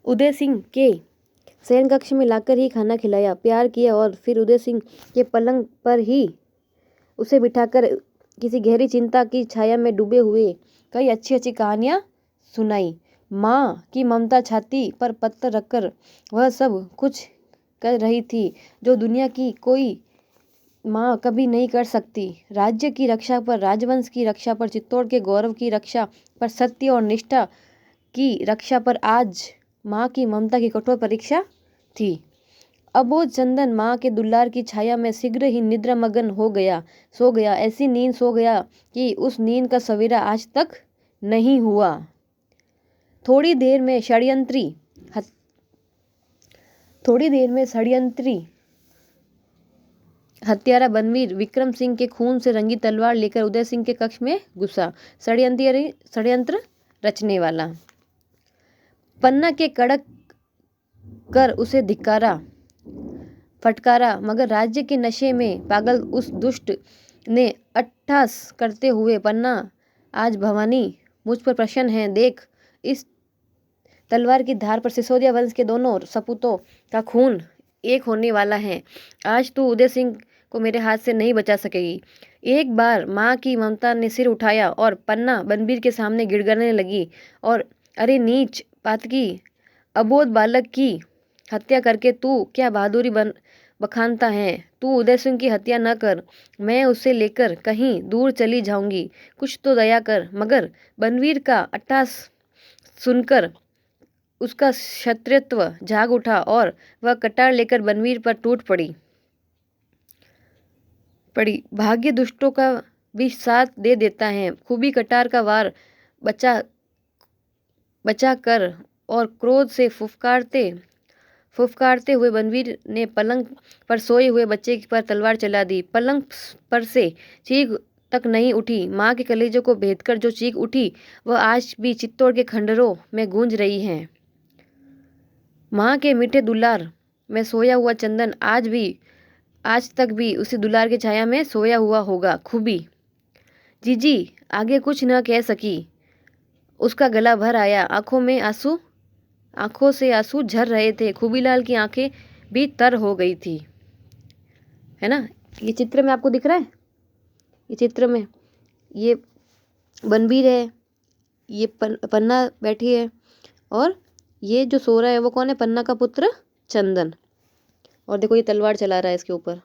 उदय सिंह के शयन कक्ष में लाकर ही खाना खिलाया, प्यार किया और फिर उदय सिंह के पलंग पर ही उसे बिठाकर किसी गहरी चिंता की छाया में डूबे हुए कई अच्छी अच्छी कहानियाँ सुनाई। माँ की ममता छाती पर पत्थर रखकर वह सब कुछ कर रही थी जो दुनिया की कोई माँ कभी नहीं कर सकती। राज्य की रक्षा पर, राजवंश की रक्षा पर, चित्तौड़ के गौरव की रक्षा पर, सत्य और निष्ठा की रक्षा पर आज माँ की ममता की कठोर परीक्षा थी। अबोध चंदन माँ के दुलार की छाया में शीघ्र ही निद्रामग्न सो गया। ऐसी नींद सो गया कि उस नींद का सवेरा आज तक नहीं हुआ। थोड़ी देर में षड्यंत्री हत्यारा बनवीर विक्रम सिंह के खून से रंगी तलवार लेकर उदय सिंह के कक्ष में घुसा। षड्यंत्र रचने वाला पन्ना के कड़क कर उसे फटकारा, मगर राज्य के नशे में पागल उस दुष्ट ने अट्टहास करते हुए, पन्ना आज भवानी मुझ पर प्रसन्न है, देख इस तलवार की धार पर सिसोदिया वंश के दोनों सपूतों का खून एक होने वाला है। आज तू उदय सिंह को मेरे हाथ से नहीं बचा सकेगी। एक बार माँ की ममता ने सिर उठाया और पन्ना बनवीर के सामने गिड़गिड़ाने लगी और अरे नीच पातकी, अबोध बालक की हत्या करके तू क्या बहादुरी बखानता है। तू उदय सिंह की हत्या न कर, मैं उसे लेकर कहीं दूर चली जाऊंगी, कुछ तो दया कर। मगर बनवीर का अट्टहास सुनकर उसका क्षत्रियत्व जाग उठा और वह कटार लेकर बनवीर पर टूट पड़ी। भाग्य दुष्टों का भी साथ दे देता है। खूबी कटार का वार बचा कर और क्रोध से फुफकारते हुए बनवीर ने पलंग पर सोए हुए बच्चे पर तलवार चला दी। पलंग पर से चीख तक नहीं उठी। माँ के कलेजों को भेदकर जो चीख उठी वह आज भी चित्तौड़ के खंडरों में गूंज रही है। माँ के मीठे दुलार में सोया हुआ चंदन आज तक भी उसी दुलार की छाया में सोया हुआ होगा। खूबी जीजी आगे कुछ न कह सकी, उसका गला भर आया, आंखों से आंसू झर रहे थे। खूबीलाल की आंखें भी तर हो गई थी, है ना। ये चित्र में आपको दिख रहा है, ये चित्र में ये बनवीर है, ये पन्ना बैठी है और ये जो सो रहा है वो कौन है, पन्ना का पुत्र चंदन। और देखो ये तलवार चला रहा है इसके ऊपर।